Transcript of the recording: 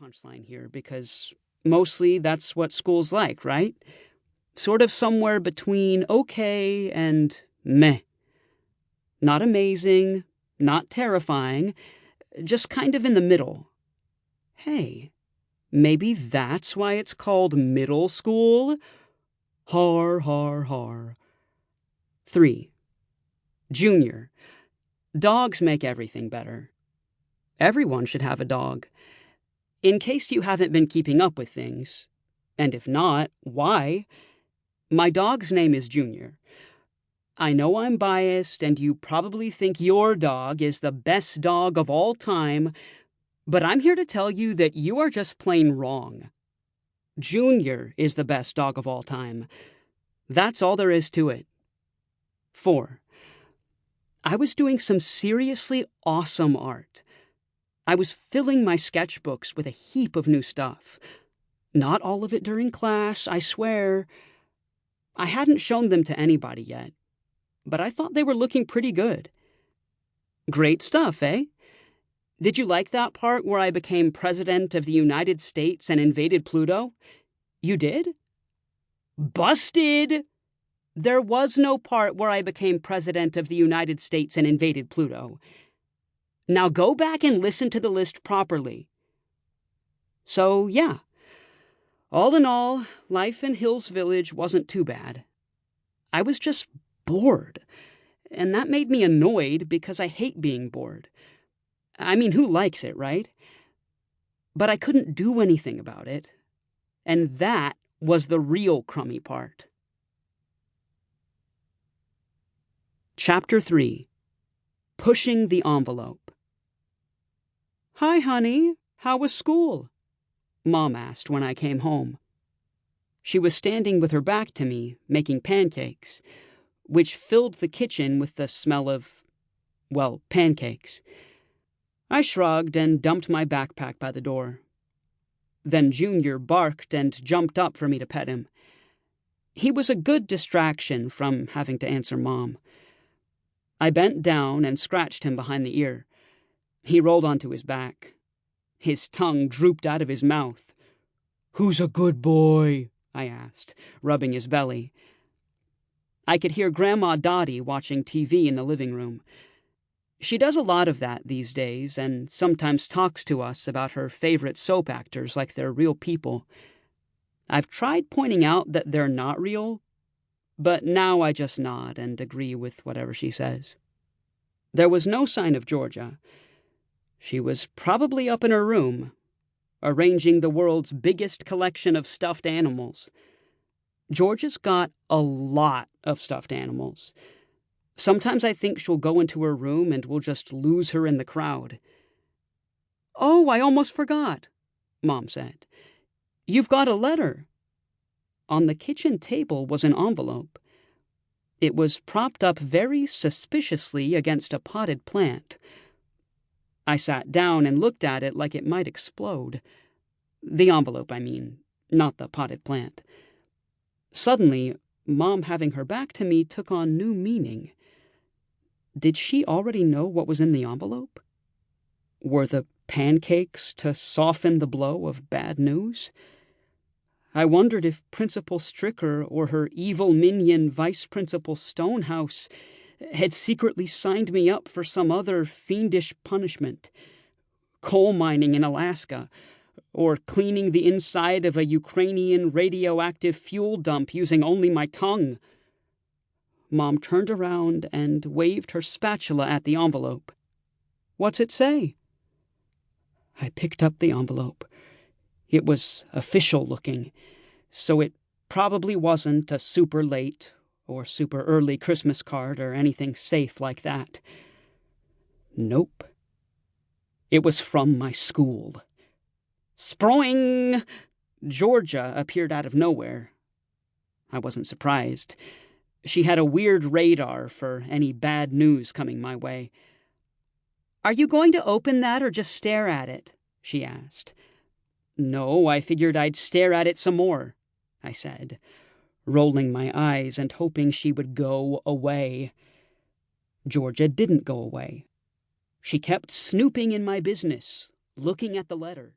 punchline here because mostly that's what school's like, right? Sort of somewhere between okay and meh. Not amazing, not terrifying, just kind of in the middle. Hey, maybe that's why it's called middle school? Har, har, har. 3. Junior. Dogs make everything better. Everyone should have a dog. In case you haven't been keeping up with things, and if not, why? My dog's name is Junior. I know I'm biased, and you probably think your dog is the best dog of all time, but I'm here to tell you that you are just plain wrong. Junior is the best dog of all time. That's all there is to it. 4. I was doing some seriously awesome art. I was filling my sketchbooks with a heap of new stuff. Not all of it during class, I swear. I hadn't shown them to anybody yet, but I thought they were looking pretty good. Great stuff, eh? Did you like that part where I became president of the United States and invaded Pluto? You did? Busted! There was no part where I became president of the United States and invaded Pluto. Now go back and listen to the list properly. So, yeah. All in all, life in Hills Village wasn't too bad. I was just bored, and that made me annoyed because I hate being bored. I mean, who likes it, right? But I couldn't do anything about it, and that was the real crummy part. Chapter 3. Pushing the Envelope. Hi, honey. How was school? Mom asked when I came home. She was standing with her back to me, making pancakes, which filled the kitchen with the smell of, well, pancakes. I shrugged and dumped my backpack by the door. Then Junior barked and jumped up for me to pet him. He was a good distraction from having to answer Mom. I bent down and scratched him behind the ear. He rolled onto his back. His tongue drooped out of his mouth. "Who's a good boy?" I asked, rubbing his belly. I could hear Grandma Dottie watching TV in the living room. She does a lot of that these days and sometimes talks to us about her favorite soap actors like they're real people. I've tried pointing out that they're not real, but now I just nod and agree with whatever she says. There was no sign of Georgia. She was probably up in her room, arranging the world's biggest collection of stuffed animals. Georgia's got a lot of stuffed animals. Sometimes I think she'll go into her room and we'll just lose her in the crowd. "Oh, I almost forgot," Mom said. "You've got a letter." On the kitchen table was an envelope. It was propped up very suspiciously against a potted plant. I sat down and looked at it like it might explode. The envelope, I mean, not the potted plant. Suddenly, Mom having her back to me took on new meaning. Did she already know what was in the envelope? Were the pancakes to soften the blow of bad news? I wondered if Principal Stricker or her evil minion Vice Principal Stonehouse had secretly signed me up for some other fiendish punishment. Coal mining in Alaska, or cleaning the inside of a Ukrainian radioactive fuel dump using only my tongue. Mom turned around and waved her spatula at the envelope. "What's it say?" I picked up the envelope. It was official looking, so it probably wasn't a super late or super early Christmas card or anything safe like that. Nope. It was from my school. Sproing! Georgia appeared out of nowhere. I wasn't surprised. She had a weird radar for any bad news coming my way. "Are you going to open that or just stare at it?" she asked. "No, I figured I'd stare at it some more," I said, rolling my eyes and hoping she would go away. Georgia didn't go away. She kept snooping in my business, looking at the letter.